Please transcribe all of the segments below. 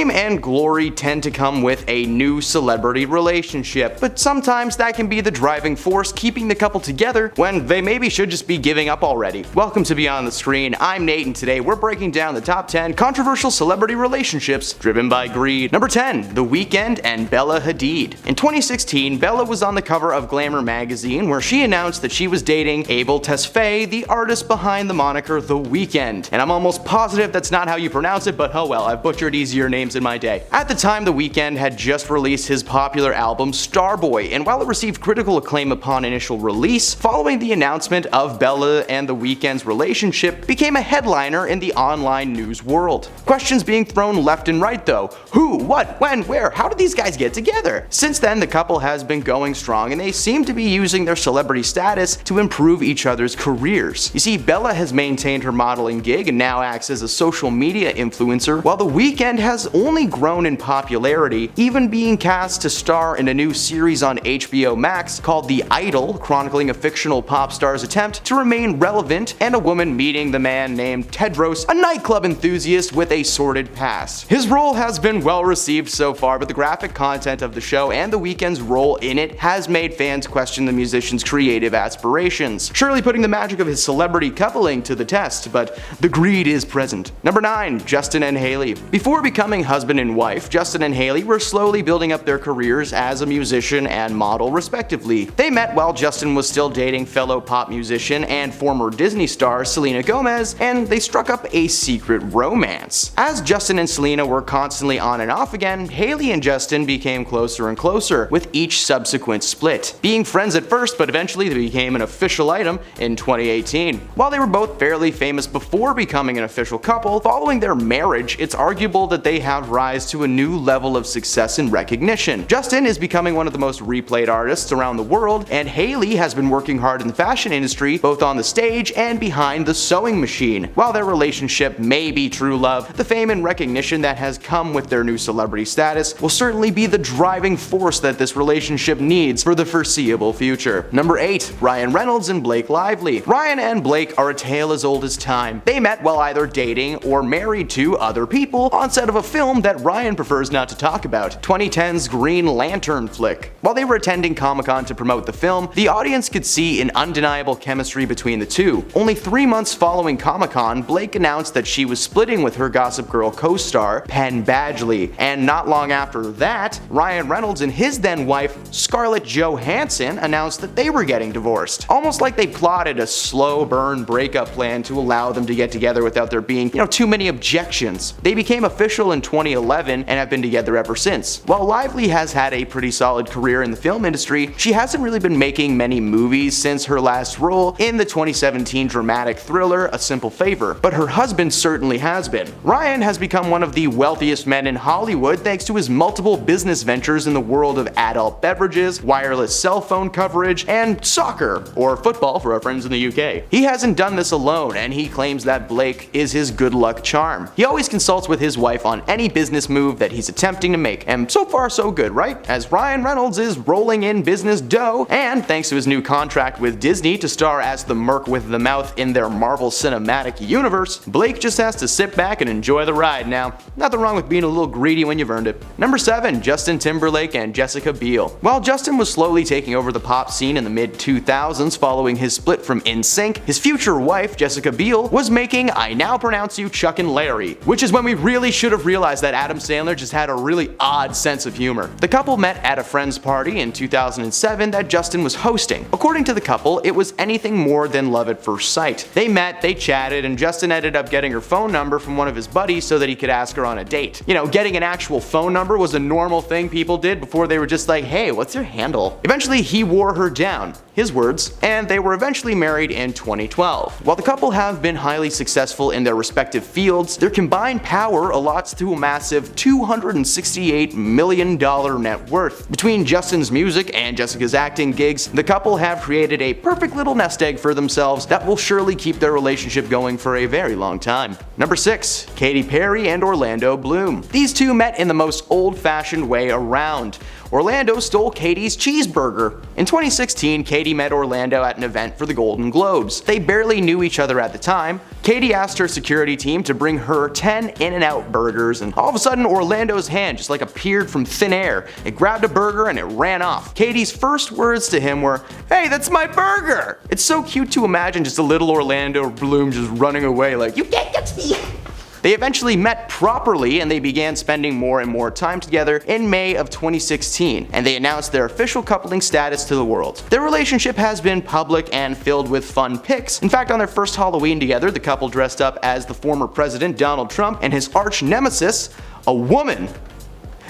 Fame and glory tend to come with a new celebrity relationship, but sometimes that can be the driving force keeping the couple together when they maybe should just be giving up already. Welcome to Beyond the Screen, I'm Nate, and today we're breaking down the top 10 controversial celebrity relationships driven by greed. Number 10. The Weeknd and Bella Hadid. In 2016, Bella was on the cover of Glamour magazine where she announced that she was dating Abel Tesfaye, the artist behind the moniker The Weeknd. And I'm almost positive that's not how you pronounce it, but oh well, I've butchered easier names in my day. At the time, The Weeknd had just released his popular album Starboy, and while it received critical acclaim upon initial release, following the announcement of Bella and The Weeknd's relationship became a headliner in the online news world. Questions being thrown left and right though. Who, what, when, where, how did these guys get together? Since then, the couple has been going strong and they seem to be using their celebrity status to improve each other's careers. You see, Bella has maintained her modeling gig and now acts as a social media influencer, while The Weeknd has only grown in popularity, even being cast to star in a new series on HBO Max called The Idol, chronicling a fictional pop star's attempt to remain relevant and a woman meeting the man named Tedros, a nightclub enthusiast with a sordid past. His role has been well received so far, but the graphic content of the show and The Weeknd's role in it has made fans question the musician's creative aspirations, surely putting the magic of his celebrity coupling to the test, but the greed is present. Number 9. Justin and Hailey. Before becoming husband and wife, Justin and Hailey were slowly building up their careers as a musician and model respectively. They met while Justin was still dating fellow pop musician and former Disney star Selena Gomez, and they struck up a secret romance. As Justin and Selena were constantly on and off again, Hailey and Justin became closer and closer with each subsequent split, being friends at first, but eventually they became an official item in 2018. While they were both fairly famous before becoming an official couple, following their marriage, it's arguable that they have rise to a new level of success and recognition. Justin is becoming one of the most replayed artists around the world, and Hailey has been working hard in the fashion industry, both on the stage and behind the sewing machine. While their relationship may be true love, the fame and recognition that has come with their new celebrity status will certainly be the driving force that this relationship needs for the foreseeable future. Number 8. Ryan Reynolds and Blake Lively. Ryan and Blake are a tale as old as time. They met while either dating or married to other people on set of a film that Ryan prefers not to talk about, 2010's Green Lantern flick. While they were attending Comic-Con to promote the film, the audience could see an undeniable chemistry between the two. Only 3 months following Comic-Con, Blake announced that she was splitting with her Gossip Girl co-star, Penn Badgley, and not long after that, Ryan Reynolds and his then wife, Scarlett Johansson, announced that they were getting divorced. Almost like they plotted a slow burn breakup plan to allow them to get together without there being, too many objections. They became official in 2011 and have been together ever since. While Lively has had a pretty solid career in the film industry, she hasn't really been making many movies since her last role in the 2017 dramatic thriller A Simple Favor, but her husband certainly has been. Ryan has become one of the wealthiest men in Hollywood thanks to his multiple business ventures in the world of adult beverages, wireless cell phone coverage, and soccer, or football for our friends in the UK. He hasn't done this alone, and he claims that Blake is his good luck charm. He always consults with his wife on any business move that he's attempting to make, and so far so good, right? As Ryan Reynolds is rolling in business dough, and thanks to his new contract with Disney to star as the Merc with the Mouth in their Marvel Cinematic Universe, Blake just has to sit back and enjoy the ride now. Nothing wrong with being a little greedy when you've earned it. Number 7. Justin Timberlake and Jessica Biel. While Justin was slowly taking over the pop scene in the mid-2000s following his split from NSYNC, his future wife, Jessica Biel, was making I Now Pronounce You Chuck and Larry, which is when we really should have realized that Adam Sandler just had a really odd sense of humor. The couple met at a friend's party in 2007 that Justin was hosting. According to the couple, it was anything more than love at first sight. They met, they chatted, and Justin ended up getting her phone number from one of his buddies so that he could ask her on a date. Getting an actual phone number was a normal thing people did before they were just like, hey, what's your handle? Eventually, he wore her down, his words, and they were eventually married in 2012. While the couple have been highly successful in their respective fields, their combined power allots to a massive $268 million net worth. Between Justin's music and Jessica's acting gigs, the couple have created a perfect little nest egg for themselves that will surely keep their relationship going for a very long time. Number 6. Katy Perry and Orlando Bloom. These two met in the most old-fashioned way around. Orlando stole Katy's cheeseburger. In 2016, Katy met Orlando at an event for the Golden Globes. They barely knew each other at the time. Katy asked her security team to bring her 10 In-N-Out burgers, and all of a sudden Orlando's hand just like appeared from thin air. It grabbed a burger and it ran off. Katy's first words to him were, "Hey, that's my burger!" It's so cute to imagine just a little Orlando Bloom just running away like, "You can't get me!" They eventually met properly and they began spending more and more time together in May of 2016, and they announced their official coupling status to the world. Their relationship has been public and filled with fun pics. In fact, on their first Halloween together, the couple dressed up as the former president Donald Trump and his arch nemesis, a woman.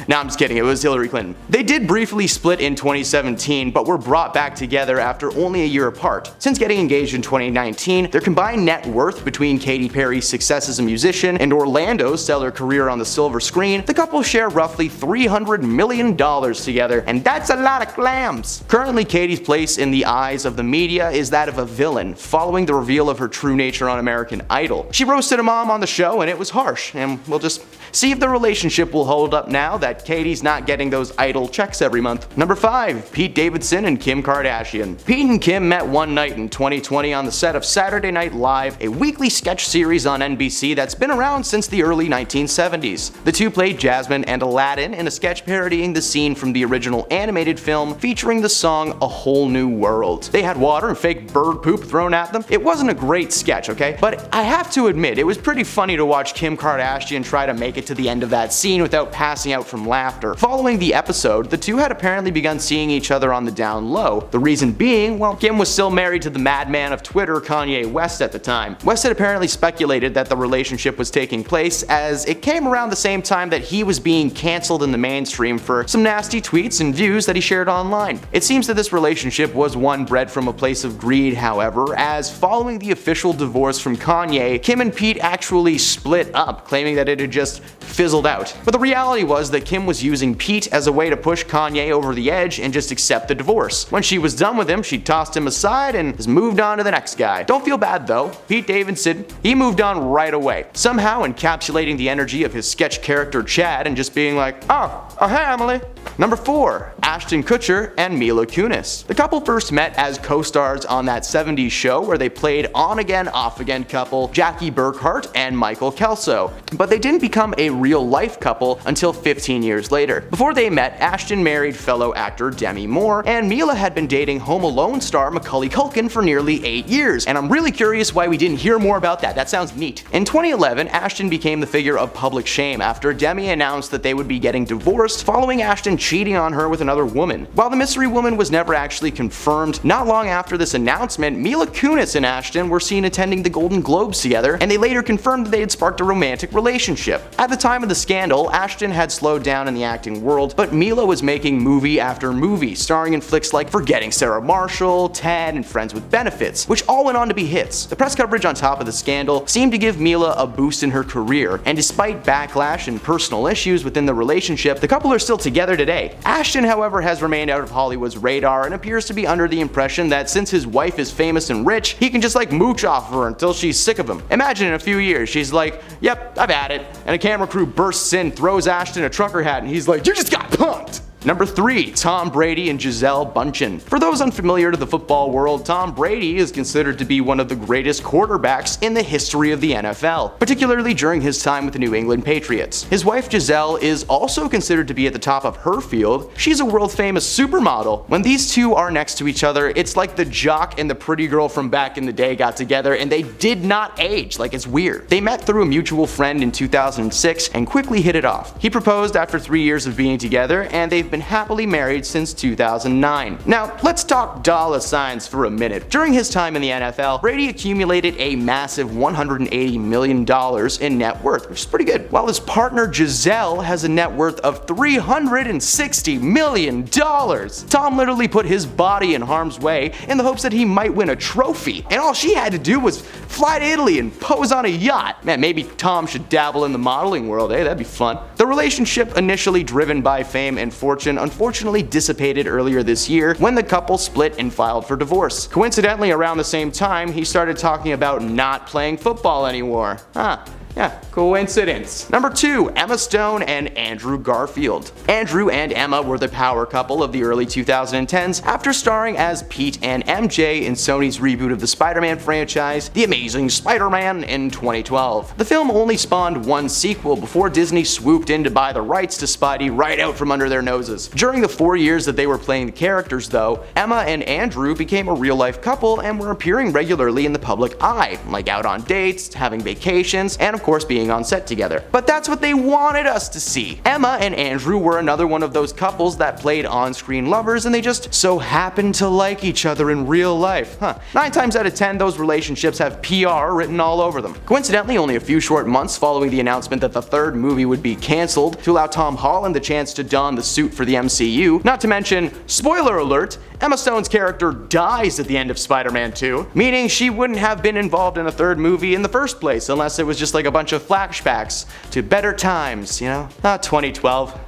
No, I'm just kidding, it was Hillary Clinton. They did briefly split in 2017, but were brought back together after only a year apart. Since getting engaged in 2019, their combined net worth between Katy Perry's success as a musician and Orlando's stellar career on the silver screen, the couple share roughly $300 million together, and that's a lot of clams. Currently, Katy's place in the eyes of the media is that of a villain, following the reveal of her true nature on American Idol. She roasted a mom on the show and it was harsh, and we'll just see if the relationship will hold up now that Katy's not getting those Idol checks every month. Number 5. Pete Davidson and Kim Kardashian. Pete and Kim met one night in 2020 on the set of Saturday Night Live, a weekly sketch series on NBC that's been around since the early 1970s. The two played Jasmine and Aladdin in a sketch parodying the scene from the original animated film featuring the song A Whole New World. They had water and fake bird poop thrown at them. It wasn't a great sketch, okay? But I have to admit, it was pretty funny to watch Kim Kardashian try to make it to the end of that scene without passing out from laughter. Following the episode, the two had apparently begun seeing each other on the down low. The reason being, well, Kim was still married to the madman of Twitter, Kanye West, at the time. West had apparently speculated that the relationship was taking place as it came around the same time that he was being cancelled in the mainstream for some nasty tweets and views that he shared online. It seems that this relationship was one bred from a place of greed, however, as following the official divorce from Kanye, Kim and Pete actually split up, claiming that it had just fizzled out. But the reality was that Kim was using Pete as a way to push Kanye over the edge and just accept the divorce. When she was done with him, she tossed him aside and has moved on to the next guy. Don't feel bad though. Pete Davidson, he moved on right away, somehow encapsulating the energy of his sketch character Chad and just being like, oh hey Emily. Number 4. Ashton Kutcher and Mila Kunis. The couple first met as co-stars on that 70s show where they played on-again, off-again couple Jackie Burkhart and Michael Kelso, but they didn't become a real-life couple until 15 years later. Before they met, Ashton married fellow actor Demi Moore, and Mila had been dating Home Alone star Macaulay Culkin for nearly 8 years, and I'm really curious why we didn't hear more about that. That sounds neat. In 2011, Ashton became the figure of public shame after Demi announced that they would be getting divorced following Ashton cheating on her with another woman. While the mystery woman was never actually confirmed, not long after this announcement, Mila Kunis and Ashton were seen attending the Golden Globes together, and they later confirmed that they had sparked a romantic relationship. At the time of the scandal, Ashton had slowed down in the acting world, but Mila was making movie after movie, starring in flicks like Forgetting Sarah Marshall, Ted, and Friends with Benefits, which all went on to be hits. The press coverage on top of the scandal seemed to give Mila a boost in her career, and despite backlash and personal issues within the relationship, the couple are still together today. Ashton, however, has remained out of Hollywood's radar and appears to be under the impression that since his wife is famous and rich, he can just like mooch off of her until she's sick of him. Imagine in a few years, she's like, yep, I've had it, and a camera crew bursts in, throws Ashton a trucker hat, and he's like, you just got punked! Number 3. Tom Brady and Gisele Bundchen. For those unfamiliar to the football world, Tom Brady is considered to be one of the greatest quarterbacks in the history of the NFL, particularly during his time with the New England Patriots. His wife Gisele is also considered to be at the top of her field. She's a world-famous supermodel. When these two are next to each other, it's like the jock and the pretty girl from back in the day got together and they did not age. Like, it's weird. They met through a mutual friend in 2006 and quickly hit it off. He proposed after 3 years of being together, and they've been happily married since 2009. Now, let's talk dollar signs for a minute. During his time in the NFL, Brady accumulated a massive $180 million in net worth, which is pretty good, while his partner Gisele has a net worth of $360 million. Tom literally put his body in harm's way in the hopes that he might win a trophy, and all she had to do was fly to Italy and pose on a yacht. Man, maybe Tom should dabble in the modeling world, that'd be fun. The relationship, initially driven by fame and fortune, unfortunately dissipated earlier this year when the couple split and filed for divorce. Coincidentally, around the same time, he started talking about not playing football anymore. Yeah, coincidence. Number 2, Emma Stone and Andrew Garfield. Andrew and Emma were the power couple of the early 2010s after starring as Pete and MJ in Sony's reboot of the Spider-Man franchise, The Amazing Spider-Man, in 2012. The film only spawned one sequel before Disney swooped in to buy the rights to Spidey right out from under their noses. During the 4 years that they were playing the characters though, Emma and Andrew became a real-life couple and were appearing regularly in the public eye, like out on dates, having vacations, and of course being on set together. But that's what they wanted us to see. Emma and Andrew were another one of those couples that played on-screen lovers and they just so happened to like each other in real life. 9 times out of 10 those relationships have PR written all over them. Coincidentally, only a few short months following the announcement that the third movie would be cancelled to allow Tom Holland the chance to don the suit for the MCU, not to mention, spoiler alert, Emma Stone's character dies at the end of Spider-Man 2, meaning she wouldn't have been involved in a third movie in the first place unless it was just like a bunch of flashbacks to better times, you know? 2012.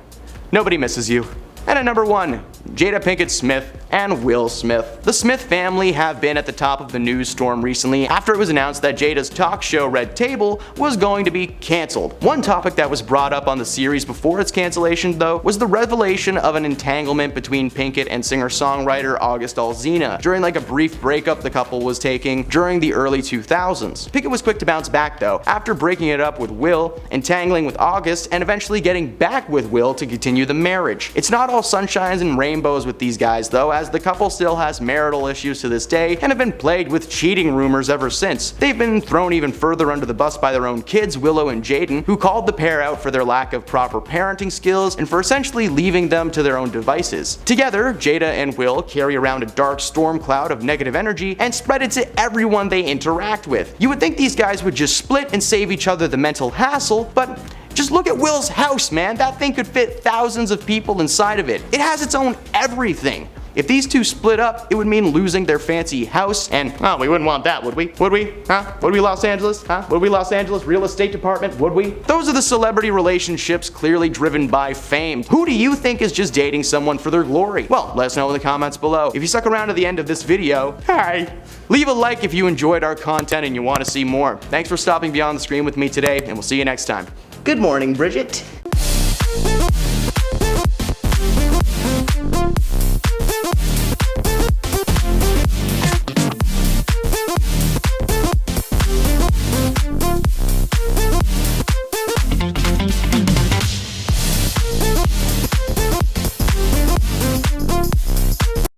Nobody misses you. And at number 1, Jada Pinkett Smith and Will Smith. The Smith family have been at the top of the news storm recently after it was announced that Jada's talk show Red Table was going to be cancelled. One topic that was brought up on the series before its cancellation though was the revelation of an entanglement between Pinkett and singer-songwriter August Alsina during like a brief breakup the couple was taking during the early 2000s. Pinkett was quick to bounce back though, after breaking it up with Will, entangling with August, and eventually getting back with Will to continue the marriage. It's not all sunshines and rainbows with these guys though, as the couple still has marital issues to this day and have been plagued with cheating rumors ever since. They've been thrown even further under the bus by their own kids, Willow and Jaden, who called the pair out for their lack of proper parenting skills and for essentially leaving them to their own devices. Together, Jada and Will carry around a dark storm cloud of negative energy and spread it to everyone they interact with. You would think these guys would just split and save each other the mental hassle, but just look at Will's house, man. That thing could fit thousands of people inside of it. It has its own everything. If these two split up, it would mean losing their fancy house, and oh, we wouldn't want that, would we? Would we? Would we, Los Angeles? Would we, Los Angeles real estate department? Would we? Those are the celebrity relationships clearly driven by fame. Who do you think is just dating someone for their glory? Well, let us know in the comments below. If you stuck around to the end of this video, hi! Leave a like if you enjoyed our content and you want to see more. Thanks for stopping beyond the screen with me today, and we'll see you next time. Good morning, Bridget.